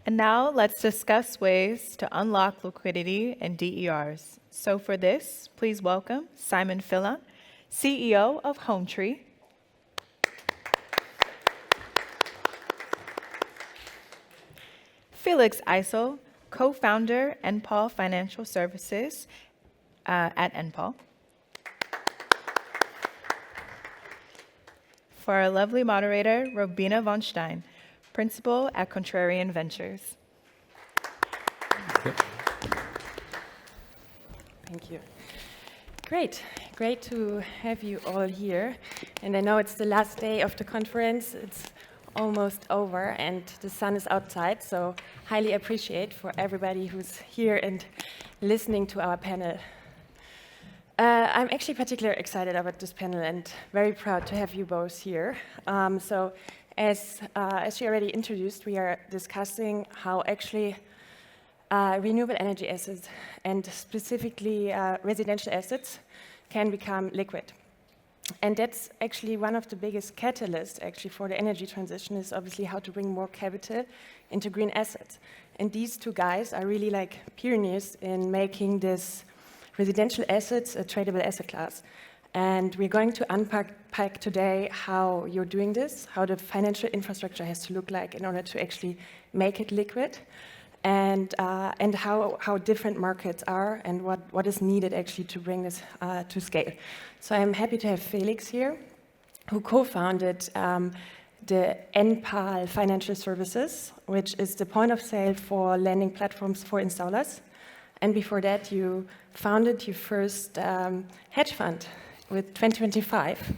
And now let's discuss ways to unlock liquidity in DERs. So for this, please welcome Simon Phelan, CEO of Hometree. Felix Eisel, co-founder, Enpal Financial Services at Enpal. For our lovely moderator, Robina von Stein, principal at Contrarian Ventures. Thank you. Great to have you all here. And I know it's the last day of the conference. It's almost over and the sun is outside, so highly appreciate for everybody who's here and listening to our panel. I'm actually particularly excited about this panel and very proud to have you both here. So as you already introduced, we are discussing how actually renewable energy assets and specifically residential assets can become liquid. And that's actually one of the biggest catalysts actually for the energy transition is obviously how to bring more capital into green assets. And these two guys are really like pioneers in making this residential assets a tradable asset class. And we're going to unpack today how you're doing this, how the financial infrastructure has to look like in order to actually make it liquid, and how different markets are and what is needed actually to bring this to scale. So I'm happy to have Felix here, who co-founded the Enpal Financial Services, which is the point of sale for lending platforms for installers. And before that, you founded your first hedge fund with 2025.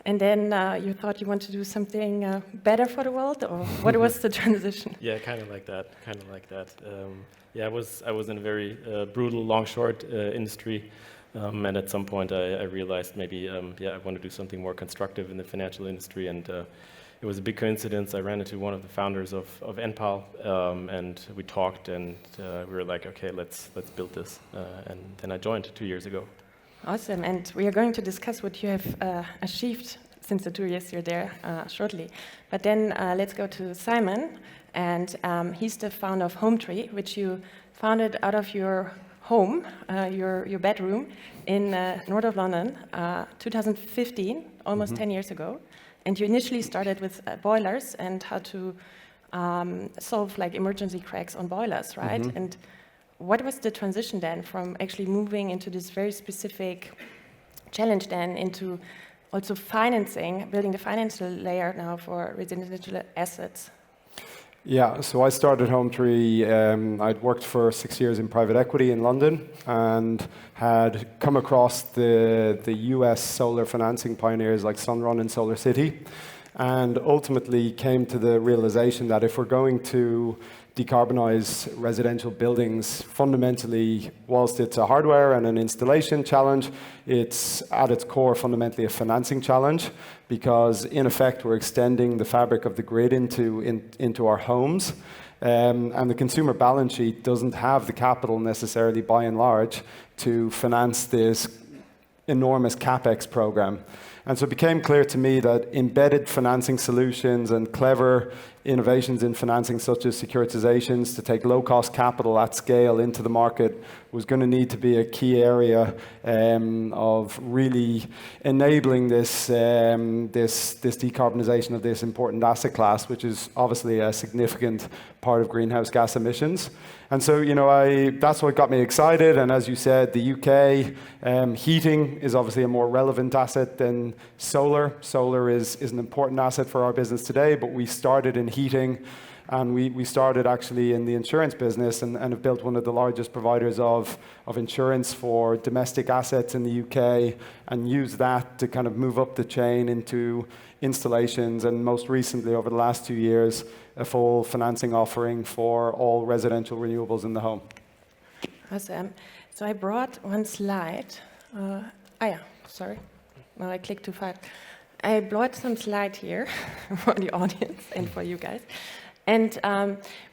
And then you thought you wanted to do something better for the world, or what was the transition? Yeah, kind of like that. I was in a very brutal long-short industry, and at some point I realized maybe I want to do something more constructive in the financial industry, and it was a big coincidence. I ran into one of the founders of Enpal, and we talked, and we were like, okay, let's build this, and then I joined 2 years ago. Awesome, and we are going to discuss what you have achieved since the 2 years you're there shortly. But then let's go to Simon, and he's the founder of Hometree, which you founded out of your home, your bedroom in north of London, 2015, almost 10 years ago. And you initially started with boilers and how to solve like emergency cracks on boilers, right? And what was the transition then from actually moving into this very specific challenge then into also financing, building the financial layer now for residential assets? Yeah, so I started Hometree. I'd worked for 6 years in private equity in London and had come across the US solar financing pioneers like Sunrun and Solar City, and ultimately came to the realization that if we're going to decarbonize residential buildings, fundamentally, whilst it's a hardware and an installation challenge, it's at its core fundamentally a financing challenge, because in effect we're extending the fabric of the grid into our homes, and the consumer balance sheet doesn't have the capital necessarily by and large to finance this enormous CapEx program. And so it became clear to me that embedded financing solutions and clever innovations in financing, such as securitizations, to take low-cost capital at scale into the market was going to need to be a key area of really enabling this decarbonization of this important asset class, which is obviously a significant part of greenhouse gas emissions. And so, that's what got me excited. And as you said, the UK, heating is obviously a more relevant asset than solar. Solar is an important asset for our business today, but we started in heating, and we started actually in the insurance business and have built one of the largest providers of insurance for domestic assets in the UK, and use that to kind of move up the chain into installations, and most recently, over the last 2 years, a full financing offering for all residential renewables in the home. Awesome. So I brought one slide. Sorry. No, I clicked too fast. I brought some slide here for the audience and for you guys. And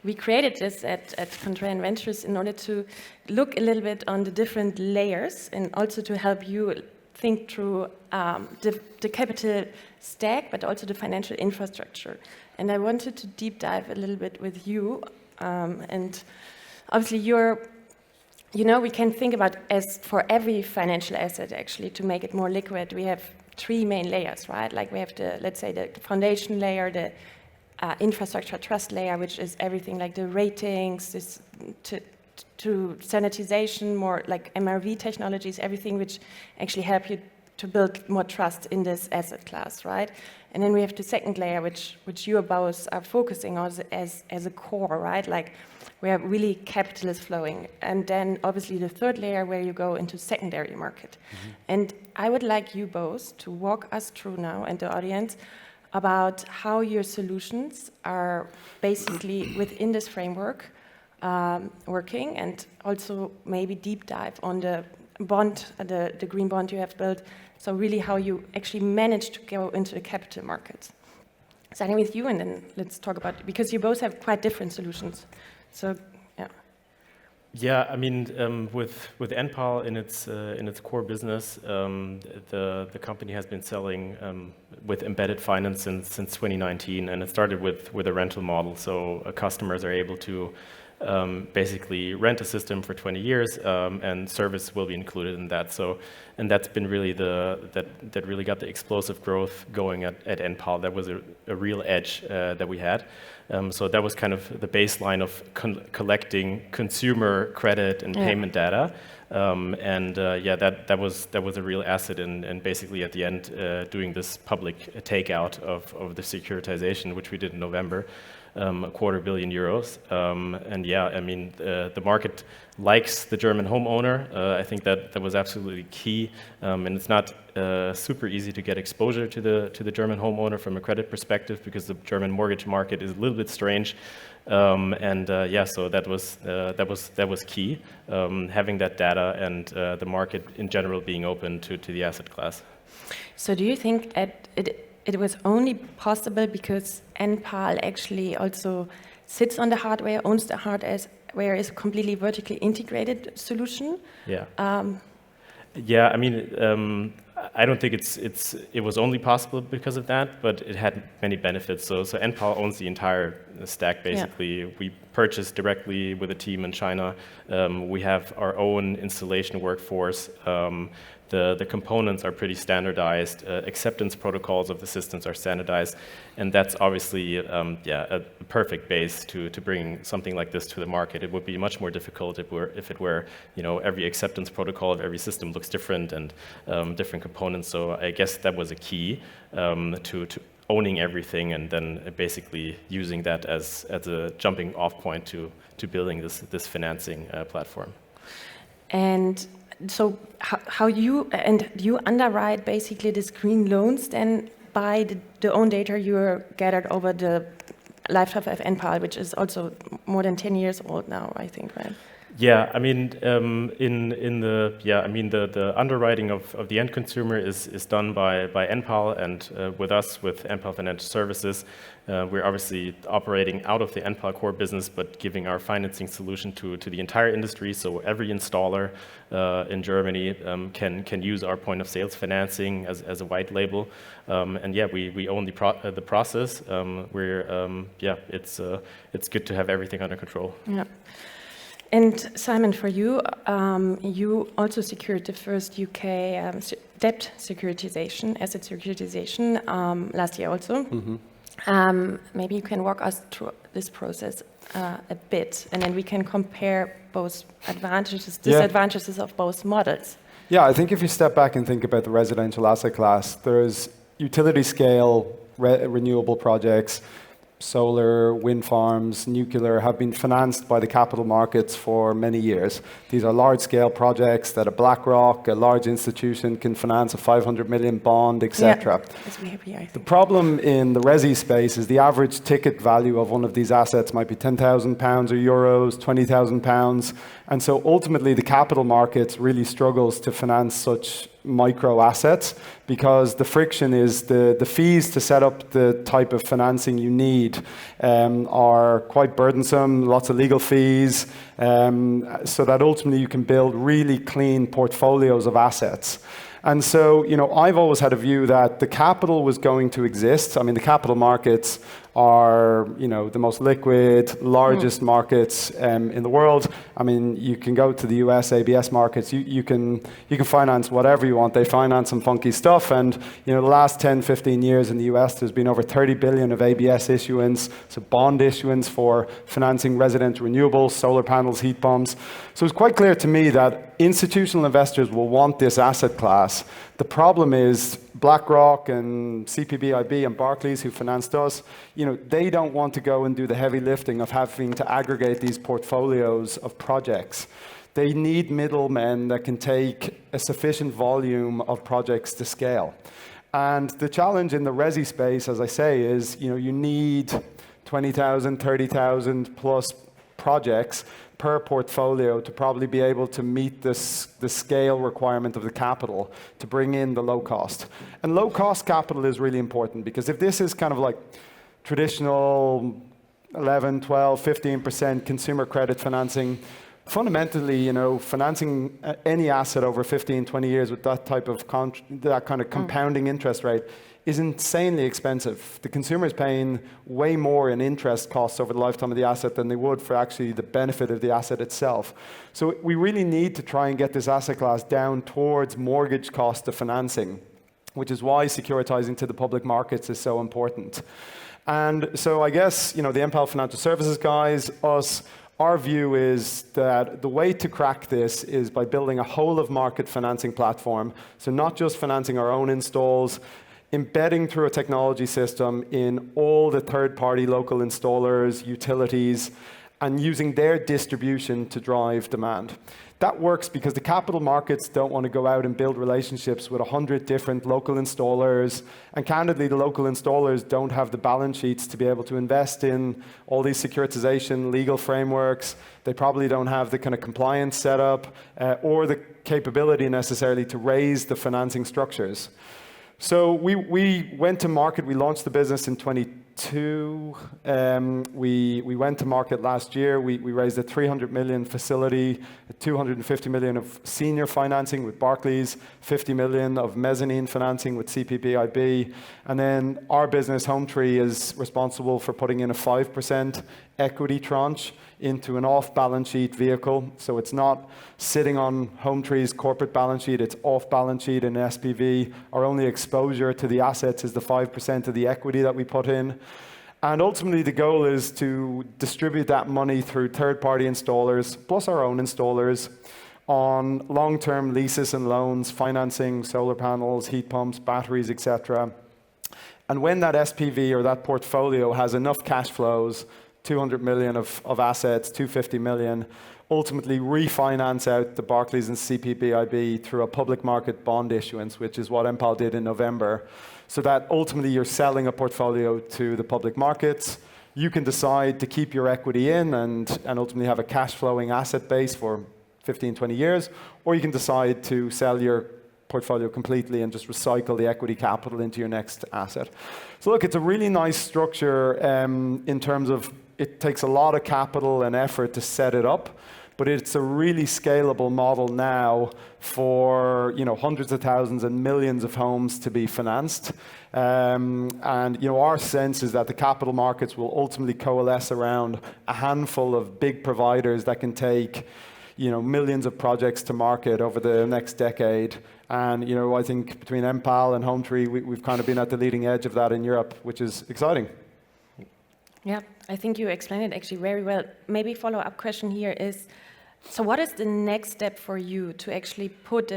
we created this at Contrarian Ventures in order to look a little bit on the different layers and also to help you think through the capital stack, but also the financial infrastructure. And I wanted to deep dive a little bit with you And obviously we can think about as for every financial asset actually to make it more liquid, we have 3 main layers, right? Like we have let's say the foundation layer, the infrastructure trust layer, which is everything like the ratings, to sanitization, more like MRV technologies, everything which actually help you to build more trust in this asset class, right? And then we have the second layer, which you both are focusing on as a core, right? Like where really capital is flowing. And then obviously the third layer where you go into secondary market. And I would like you both to walk us through now and the audience about how your solutions are basically within this framework working, and also maybe deep dive on the bond, the green bond you have built. So really how you actually managed to go into the capital markets. Starting with you, and then let's talk about, because you both have quite different solutions. So, yeah. Yeah, I mean, with Enpal in its core business, the company has been selling with embedded finance since 2019, and it started with a rental model. So customers are able to basically rent a system for 20 years, and service will be included in that. So, and that's been really that really got the explosive growth going at Enpal. That was a real edge that we had. So that was kind of the baseline of collecting consumer credit and payment data. That was a real asset, and basically at the end doing this public takeout of the securitization, which we did in November. €250 million. I mean, the market likes the German homeowner. I think that was absolutely key. And it's not super easy to get exposure to the German homeowner from a credit perspective, because the German mortgage market is a little bit strange. So that was key, having that data and the market in general being open to the asset class. So do you think it was only possible because Enpal actually also sits on the hardware, owns the hardware, is a completely vertically integrated solution? Yeah. I mean, I don't think it was only possible because of that, but it had many benefits. So Enpal owns the entire stack, basically. Yeah. We purchase directly with a team in China. We have our own installation workforce. The components are pretty standardized. Acceptance protocols of the systems are standardized, and that's obviously a perfect base to bring something like this to the market. It would be much more difficult if it were every acceptance protocol of every system looks different and different components. So I guess that was a key to owning everything, and then basically using that as a jumping off point to building this financing platform. And so how you underwrite basically these green loans then by the own data you gathered over the lifetime of Enpal, which is also more than 10 years old now, I think, right? Yeah, I mean, the underwriting of the end consumer is done by Enpal, and with us, with Enpal Financial Services, we're obviously operating out of the Enpal core business, but giving our financing solution to the entire industry. So every installer in Germany can use our point of sales financing as a white label, we own the process. It's good to have everything under control. Yeah. And Simon, for you, you also secured the first UK debt securitization, asset securitization, last year also. Mm-hmm. Maybe you can walk us through this process a bit, and then we can compare both advantages, disadvantages of both models. Yeah, I think if you step back and think about the residential asset class, there's utility scale renewable projects. Solar, wind farms, nuclear have been financed by the capital markets for many years. These are large-scale projects that a BlackRock, a large institution, can finance a 500 million bond, etc. Yeah, the problem in the resi space is the average ticket value of one of these assets might be £10,000 or euros, £20,000. And so ultimately, the capital markets really struggles to finance such micro assets, because the friction is the fees to set up the type of financing you need are quite burdensome, lots of legal fees, so that ultimately you can build really clean portfolios of assets. And so, I've always had a view that the capital was going to exist. I mean, the capital markets are, the most liquid, largest markets in the world. I mean, you can go to the US ABS markets. You can finance whatever you want. They finance some funky stuff. And the last 10, 15 years in the US, there's been over 30 billion of ABS issuance, so bond issuance for financing residential renewables, solar panels, heat pumps. So it's quite clear to me that institutional investors will want this asset class. The problem is BlackRock and CPBIB and Barclays, who financed us, they don't want to go and do the heavy lifting of having to aggregate these portfolios of projects. They need middlemen that can take a sufficient volume of projects to scale. And the challenge in the resi space, as I say, is you need 20,000, 30,000 plus projects per portfolio to probably be able to meet the scale requirement of the capital to bring in the low cost. And low cost capital is really important, because if this is kind of like traditional 11, 12, 15% consumer credit financing, fundamentally, financing any asset over 15, 20 years with that type of that kind of compounding interest rate is insanely expensive. The consumer is paying way more in interest costs over the lifetime of the asset than they would for actually the benefit of the asset itself. So we really need to try and get this asset class down towards mortgage cost of financing, which is why securitizing to the public markets is so important. And so I guess, the Enpal Financial Services guys, us, our view is that the way to crack this is by building a whole of market financing platform. So not just financing our own installs, embedding through a technology system in all the third-party local installers, utilities, and using their distribution to drive demand. That works because the capital markets don't want to go out and build relationships with 100 different local installers. And candidly, the local installers don't have the balance sheets to be able to invest in all these securitization legal frameworks. They probably don't have the kind of compliance setup or the capability necessarily to raise the financing structures. So we went to market. We launched the business in 22. We went to market last year. We raised a 300 million facility, 250 million of senior financing with Barclays, 50 million of mezzanine financing with CPBIB. And then our business, Hometree, is responsible for putting in a 5% equity tranche into an off-balance sheet vehicle. So it's not sitting on Hometree's corporate balance sheet, it's off-balance sheet in SPV. Our only exposure to the assets is the 5% of the equity that we put in. And ultimately the goal is to distribute that money through third-party installers, plus our own installers, on long-term leases and loans, financing solar panels, heat pumps, batteries, etc. And when that SPV or that portfolio has enough cash flows, 200 million of assets, 250 million, ultimately refinance out the Barclays and CPBIB through a public market bond issuance, which is what Enpal did in November, so that ultimately you're selling a portfolio to the public markets. You can decide to keep your equity in and ultimately have a cash flowing asset base for 15, 20 years, or you can decide to sell your portfolio completely and just recycle the equity capital into your next asset. So look, it's a really nice structure in terms of it takes a lot of capital and effort to set it up, but it's a really scalable model now for hundreds of thousands and millions of homes to be financed. And our sense is that the capital markets will ultimately coalesce around a handful of big providers that can take millions of projects to market over the next decade. And I think between Enpal and Hometree, we've kind of been at the leading edge of that in Europe, which is exciting. Yeah, I think you explained it actually very well. Maybe follow-up question here is, so what is the next step for you to actually put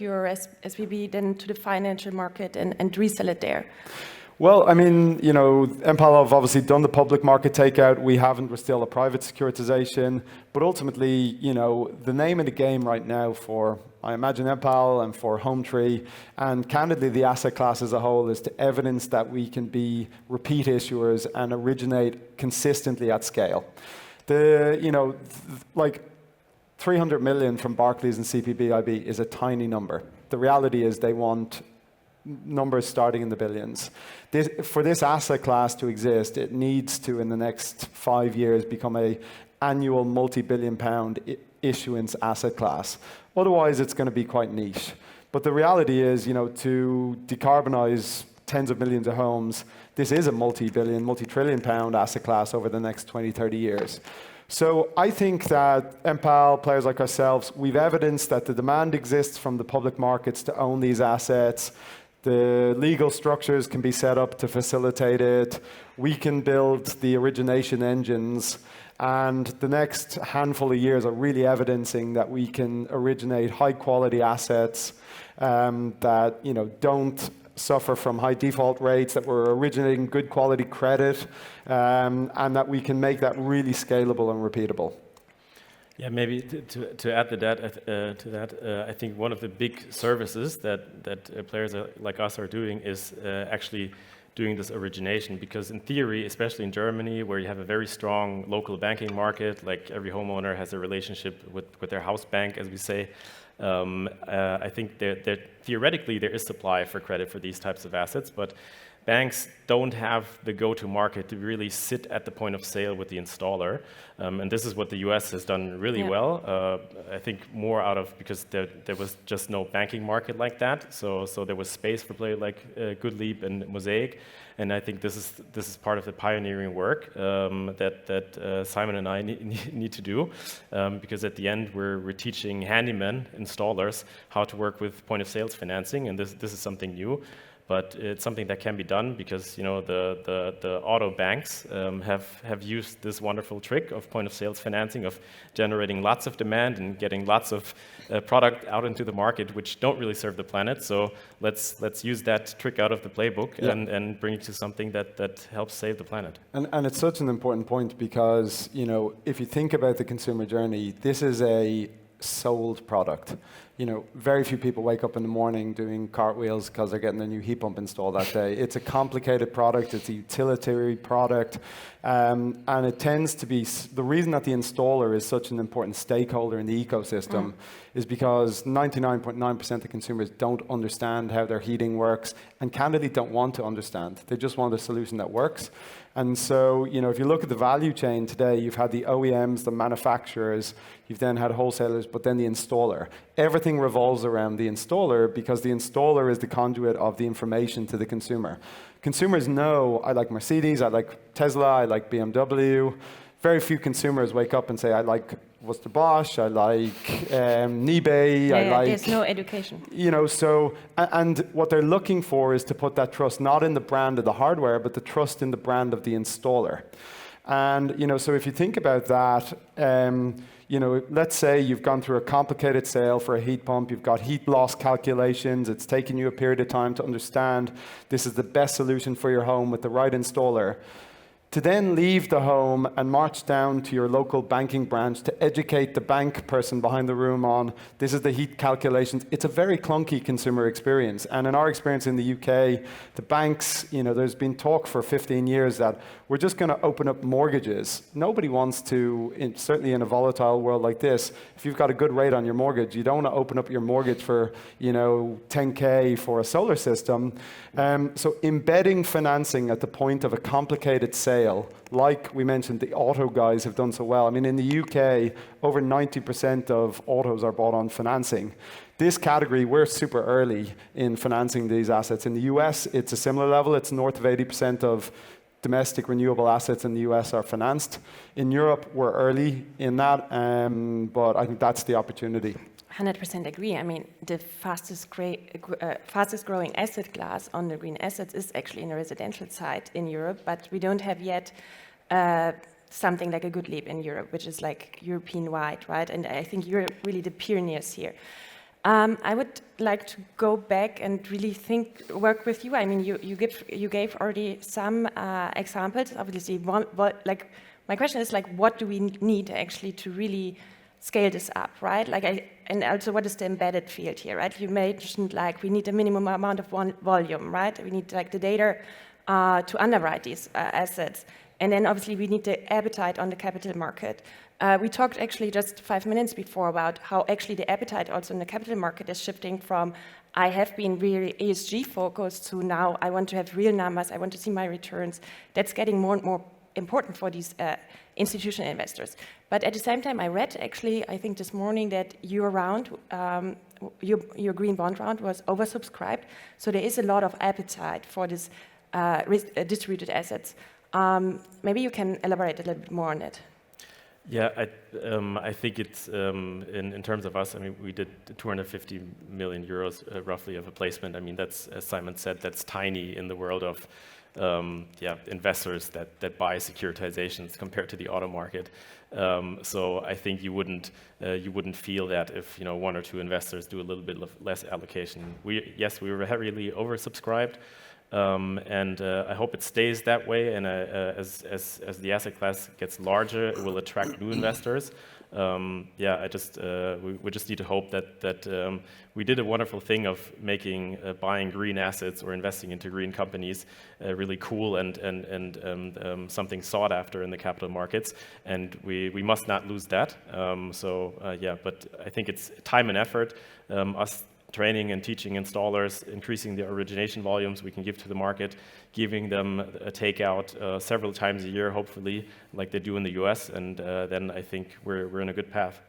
your SVB then to the financial market and resell it there? Well, I mean, Enpal have obviously done the public market takeout. We haven't. We're still a private securitization. But ultimately, the name of the game right now for, I imagine, Enpal and for Hometree, and candidly the asset class as a whole, is to evidence that we can be repeat issuers and originate consistently at scale. Like 300 million from Barclays and CPBIB is a tiny number. The reality is they want numbers starting in the billions. For this asset class to exist, it needs to, in the next 5 years, become an annual multi-billion pound issuance asset class. Otherwise, it's going to be quite niche. But the reality is, to decarbonize tens of millions of homes. This is a multi-billion, multi-trillion pound asset class over the next 20, 30 years. So I think that Enpal, players like ourselves, we've evidenced that the demand exists from the public markets to own these assets. The legal structures can be set up to facilitate it. We can build the origination engines. And the next handful of years are really evidencing that we can originate high-quality assets that don't suffer from high default rates, that we're originating good quality credit, and that we can make that really scalable and repeatable. Yeah, maybe to add to that, I think one of the big services that players like us are doing is actually doing this origination, because in theory, especially in Germany, where you have a very strong local banking market, like every homeowner has a relationship with their house bank, as we say, I think that theoretically there is supply for credit for these types of assets, but banks don't have the go-to market to really sit at the point of sale with the installer. And this is what the US has done really well. I think more because there was just no banking market like that. So there was space for players like Goodleap and Mosaic. And I think this is part of the pioneering work that Simon and I need to do, because at the end we're teaching handyman installers how to work with point of sales financing, and this is something new. But it's something that can be done because the auto banks have used this wonderful trick of point of sales financing, of generating lots of demand and getting lots of product out into the market, which don't really serve the planet. So let's use that trick out of the playbook and bring it to something that helps save the planet. And it's such an important point because if you think about the consumer journey, this is a sold product. Very few people wake up in the morning doing cartwheels because they're getting a new heat pump installed that day. It's a complicated product. It's a utilitarian product. And it tends to be, the reason that the installer is such an important stakeholder in the ecosystem is because 99.9% of consumers don't understand how their heating works and candidly don't want to understand. They just want a solution that works. And so, if you look at the value chain today, you've had the OEMs, the manufacturers, you've then had wholesalers, but then the installer. Everything revolves around the installer because the installer is the conduit of the information to the consumer. Consumers know, I like Mercedes, I like Tesla, I like BMW. Very few consumers wake up and say, I like Worcester Bosch, I like Nibay, I like... There's no education. And what they're looking for is to put that trust not in the brand of the hardware, but the trust in the brand of the installer. And, so if you think about that, let's say you've gone through a complicated sale for a heat pump, you've got heat loss calculations, it's taken you a period of time to understand this is the best solution for your home with the right installer. To then leave the home and march down to your local banking branch to educate the bank person behind the room on this is the heat calculations. It's a very clunky consumer experience. And in our experience in the UK, the banks, there's been talk for 15 years that we're just going to open up mortgages. Nobody wants to, certainly in a volatile world like this, if you've got a good rate on your mortgage, you don't want to open up your mortgage for, 10K for a solar system. So embedding financing at the point of a complicated sale, like we mentioned, the auto guys have done so well. I mean, in the UK, over 90% of autos are bought on financing. This category, we're super early in financing these assets. In the US, it's a similar level. It's north of 80% of domestic renewable assets in the US are financed. In Europe, we're early in that, but I think that's the opportunity. 100% agree. I mean, the fastest growing asset class on the green assets is actually in the residential side in Europe, but we don't have yet something like a Goodleap in Europe, which is like European-wide, right? And I think you're really the pioneers here. I would like to go back and really work with you. I mean, you gave already some examples. Obviously, my question is what do we need actually to really scale this up, right? And also, what is the embedded field here, right? You mentioned we need a minimum amount of volume, right? We need the data to underwrite these assets, and then obviously we need the appetite on the capital market. We talked actually just 5 minutes before about how actually the appetite also in the capital market is shifting from I have been really ESG focused to now I want to have real numbers, I want to see my returns. That's getting more and more important for these institutional investors. But at the same time, I read actually, I think this morning, that your round, your green bond round was oversubscribed. So there is a lot of appetite for this distributed assets. Maybe you can elaborate a little bit more on it. Yeah, I think it's in terms of us. I mean, we did 250 million euros roughly of a placement. I mean, that's, as Simon said, that's tiny in the world of investors that buy securitizations compared to the auto market. So I think you wouldn't feel that if one or two investors do a little bit less allocation. We were heavily oversubscribed. And I hope it stays that way. And as the asset class gets larger, it will attract new investors. We just need to hope that we did a wonderful thing of making buying green assets or investing into green companies really cool and something sought after in the capital markets. And we must not lose that. But I think it's time and effort. Us training and teaching installers, increasing the origination volumes we can give to the market, giving them a takeout several times a year, hopefully, like they do in the US, and then I think we're in a good path.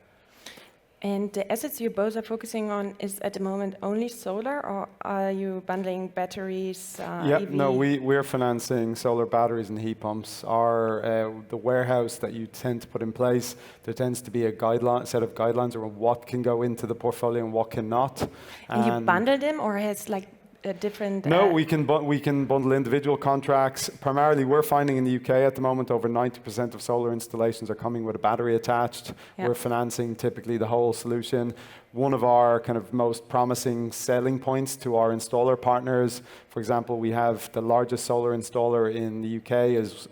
And the assets you both are focusing on is at the moment only solar, or are you bundling batteries, EV? No, we're financing solar batteries and heat pumps. The warehouse that you tend to put in place, there tends to be a set of guidelines around what can go into the portfolio and what cannot. And you bundle them, or has like a different... No, we can bundle individual contracts. Primarily, we're finding in the UK at the moment over 90% of solar installations are coming with a battery attached. Yep. We're financing typically the whole solution. One of our kind of most promising selling points to our installer partners, for example, we have the largest solar installer in the UK is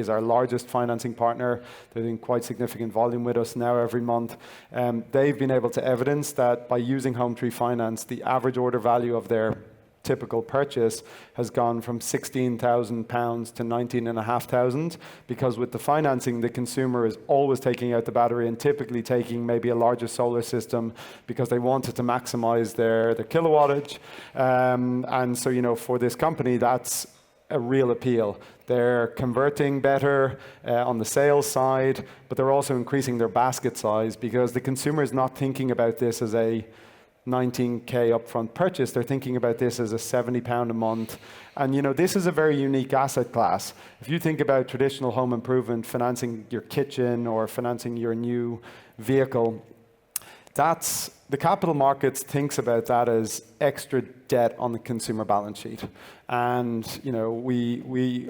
our largest financing partner. They're doing quite significant volume with us now every month. They've been able to evidence that by using Hometree Finance, the average order value of their typical purchase has gone from £16,000 to £19,500, because with the financing, the consumer is always taking out the battery and typically taking maybe a larger solar system because they wanted to maximize their kilowattage. And so, for this company, that's a real appeal. They're converting better on the sales side, but they're also increasing their basket size because the consumer is not thinking about this as a 19k upfront purchase. They're thinking about this as a £70 a month. And this is a very unique asset class. If you think about traditional home improvement, financing your kitchen or financing your new vehicle, the capital markets thinks about that as extra debt on the consumer balance sheet. And the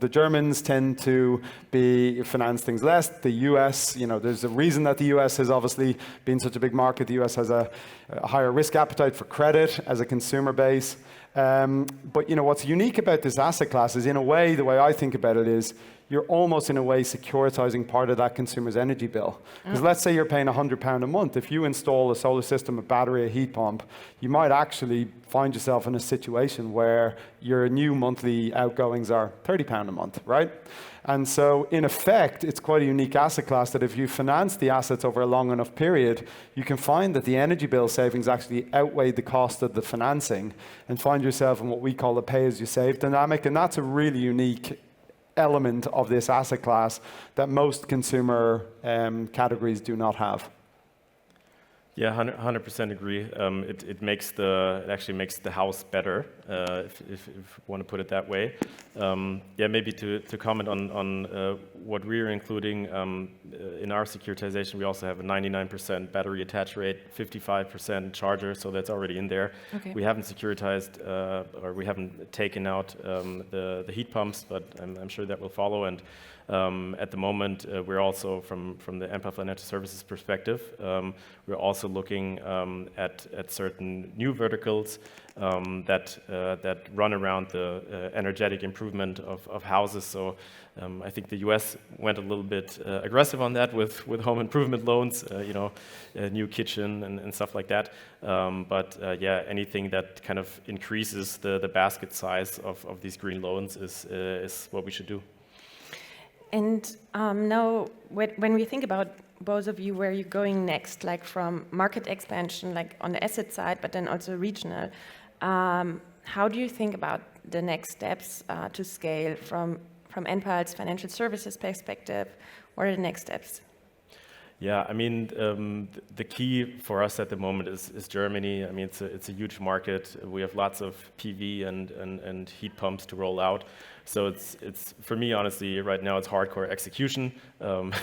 Germans tend to finance things less. The US, there's a reason that the US has obviously been such a big market. The US has a higher risk appetite for credit as a consumer base. But what's unique about this asset class is, in a way, the way I think about it is, you're almost in a way securitizing part of that consumer's energy bill. Because let's say you're paying £100 a month. If you install a solar system, a battery, a heat pump, you might actually find yourself in a situation where your new monthly outgoings are £30 a month, right? And so, in effect, it's quite a unique asset class that if you finance the assets over a long enough period, you can find that the energy bill savings actually outweigh the cost of the financing and find yourself in what we call a pay-as-you-save dynamic. And that's a really unique element of this asset class that most consumer categories do not have. Yeah, 100% agree. It actually makes the house better, if you want to put it that way. Maybe to comment on what we're including in our securitization, we also have a 99% battery attach rate, 55% charger, so that's already in there. Okay. We haven't securitized or we haven't taken out the heat pumps, but I'm sure that will follow. And at the moment, we're also, from the Enpal Financial Services perspective, we're also looking at certain new verticals that run around the energetic improvement of houses. So I think the US went a little bit aggressive on that with home improvement loans, a new kitchen and stuff like that. Anything that kind of increases the basket size of these green loans is what we should do. And now, when we think about both of you, where you're going next, like from market expansion, like on the asset side, but then also regional, how do you think about the next steps to scale from from Enpal's financial services perspective, what are the next steps? Yeah, I mean, the key for us at the moment is Germany. I mean, it's a huge market. We have lots of PV and heat pumps to roll out. So it's for me, honestly, right now it's hardcore execution,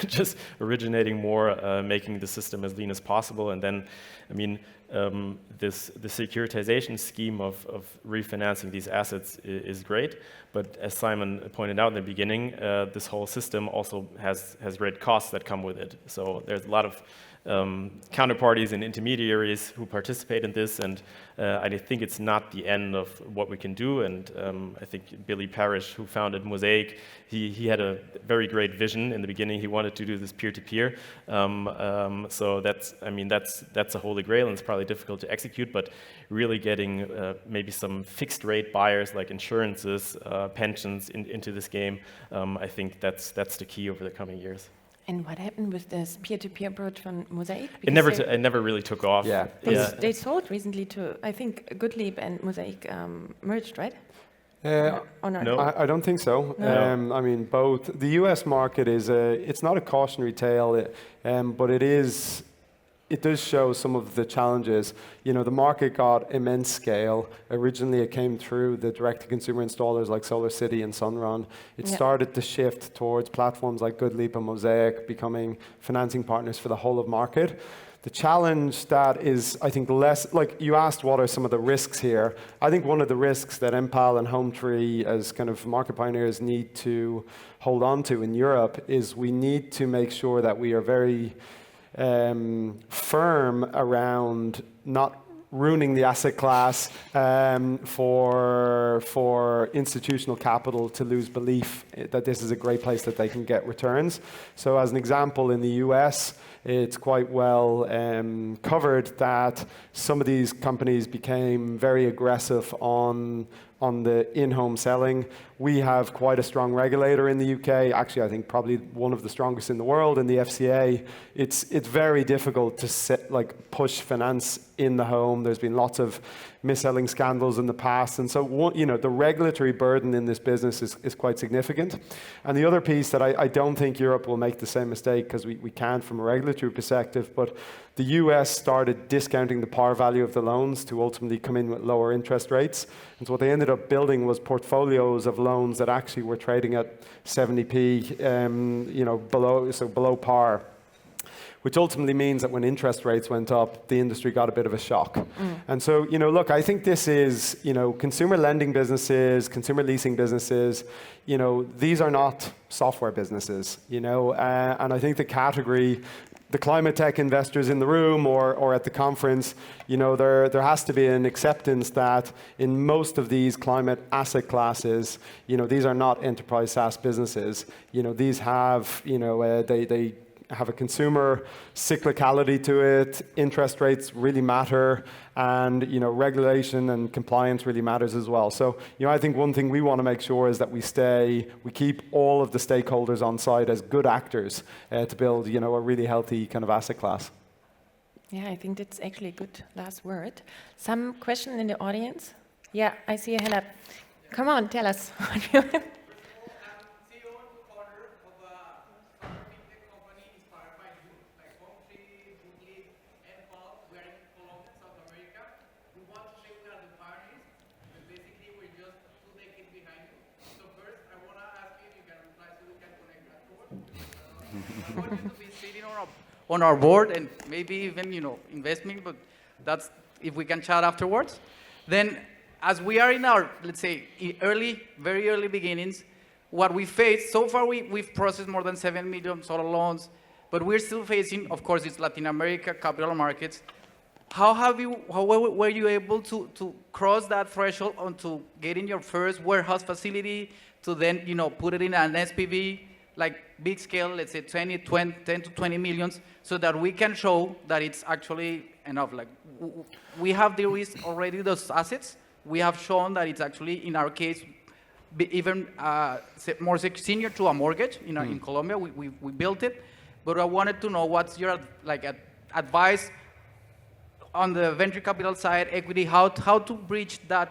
just originating more, making the system as lean as possible. And then, I mean, the securitization scheme of refinancing these assets is great. But as Simon pointed out in the beginning, this whole system also has great costs that come with it. So there's a lot of counterparties and intermediaries who participate in this, and I think it's not the end of what we can do. And I think Billy Parrish, who founded Mosaic, he had a very great vision in the beginning. He wanted to do this peer-to-peer. So that's a holy grail, and it's probably difficult to execute. But really getting maybe some fixed-rate buyers like insurances, pensions into this game, I think that's the key over the coming years. And what happened with this peer-to-peer approach from Mosaic? It never really took off. Yeah. They sold recently to, I think, Goodleap and Mosaic merged, right? Or not? No. I don't think so. No. I mean, both. The US market it's not a cautionary tale, but it does show some of the challenges. You know, the market got immense scale. Originally, it came through the direct-to-consumer installers like SolarCity and Sunrun. It started to shift towards platforms like Goodleap and Mosaic becoming financing partners for the whole of market. The challenge that is, I think, less, like you asked what are some of the risks here. I think one of the risks that Enpal and Hometree as kind of market pioneers need to hold on to in Europe is we need to make sure that we are very firm around not ruining the asset class for institutional capital to lose belief that this is a great place that they can get returns. So as an example, in the US, it's quite well covered that some of these companies became very aggressive on the in-home selling. We have quite a strong regulator in the UK. Actually, I think probably one of the strongest in the world in the FCA. It's very difficult to push finance in the home. There's been lots of mis-selling scandals in the past. And so, the regulatory burden in this business is quite significant. And the other piece that I don't think Europe will make the same mistake, because we can't from a regulatory perspective, but the US started discounting the par value of the loans to ultimately come in with lower interest rates. And so what they ended up building was portfolios of loans that actually were trading at 70p, below par, which ultimately means that when interest rates went up, the industry got a bit of a shock. And so, look, I think this is, consumer lending businesses, consumer leasing businesses, these are not software businesses, and I think the category, the climate tech investors in the room or at the conference, there has to be an acceptance that in most of these climate asset classes, these are not enterprise SaaS businesses. These have, they have a consumer cyclicality to it. Interest rates really matter, and regulation and compliance really matters as well. So I think one thing we want to make sure is that we keep all of the stakeholders on side as good actors to build a really healthy kind of asset class. Yeah, I think that's actually a good last word. Some question in the audience? Yeah, I see a hand up. Come on, tell us. I want you to be sitting on our board and maybe even, investment, but that's if we can chat afterwards. Then, as we are in our, let's say, very early beginnings, what we face, so far we've processed more than 7 million solar loans, but we're still facing, of course, it's Latin America capital markets. How were you able to cross that threshold onto getting your first warehouse facility to then, put it in an SPV, like big scale, let's say 10 to 20 millions, so that we can show that it's actually enough. Like we have de-risked already those assets. We have shown that it's actually, in our case, even more senior to a mortgage. In Colombia, we built it. But I wanted to know what's your advice on the venture capital side, equity, how to bridge that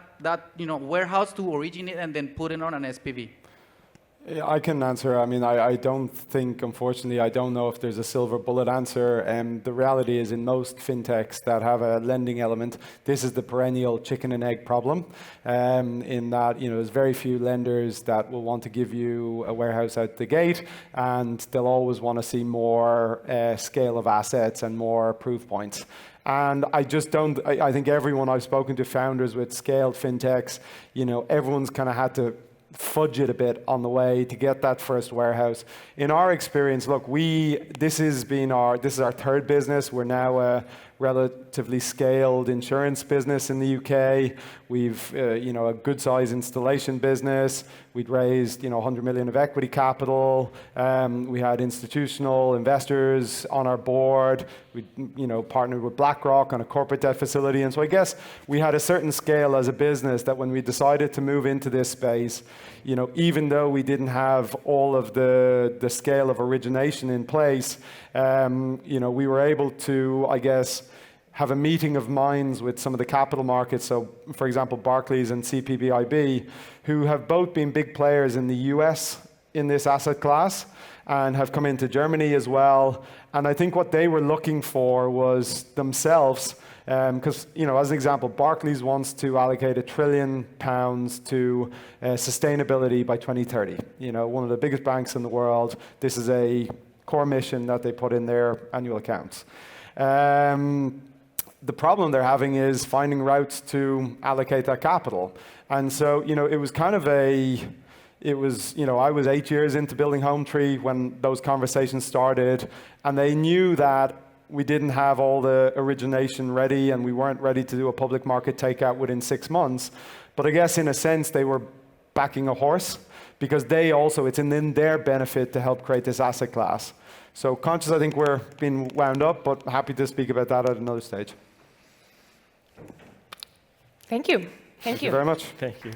warehouse to originate and then put it on an SPV. Yeah, I can answer. I mean, I don't think, unfortunately, I don't know if there's a silver bullet answer. The reality is in most fintechs that have a lending element, this is the perennial chicken and egg problem, in that, there's very few lenders that will want to give you a warehouse out the gate, and they'll always want to see more scale of assets and more proof points. And I just don't, I think everyone I've spoken to, founders with scaled fintechs, everyone's kind of had to fudge it a bit on the way to get that first warehouse. In our experience, look, this is our third business. We're now a relatively scaled insurance business in the UK. We've a good size installation business. We'd raised 100 million of equity capital. We had institutional investors on our board. We partnered with BlackRock on a corporate debt facility. And so I guess we had a certain scale as a business that when we decided to move into this space, even though we didn't have all of the scale of origination in place, we were able to, I guess, have a meeting of minds with some of the capital markets. So, for example, Barclays and CPBIB, who have both been big players in the US in this asset class and have come into Germany as well. And I think what they were looking for was themselves, because, as an example, Barclays wants to allocate £1 trillion to sustainability by 2030. One of the biggest banks in the world. This is a core mission that they put in their annual accounts. The problem they're having is finding routes to allocate that capital. And so, it was kind of I was 8 years into building Hometree when those conversations started, and they knew that we didn't have all the origination ready and we weren't ready to do a public market takeout within 6 months. But I guess in a sense, they were backing a horse because it's in their benefit to help create this asset class. So conscious, I think we're being wound up, but happy to speak about that at another stage. Thank you. Thank you very much. Thank you.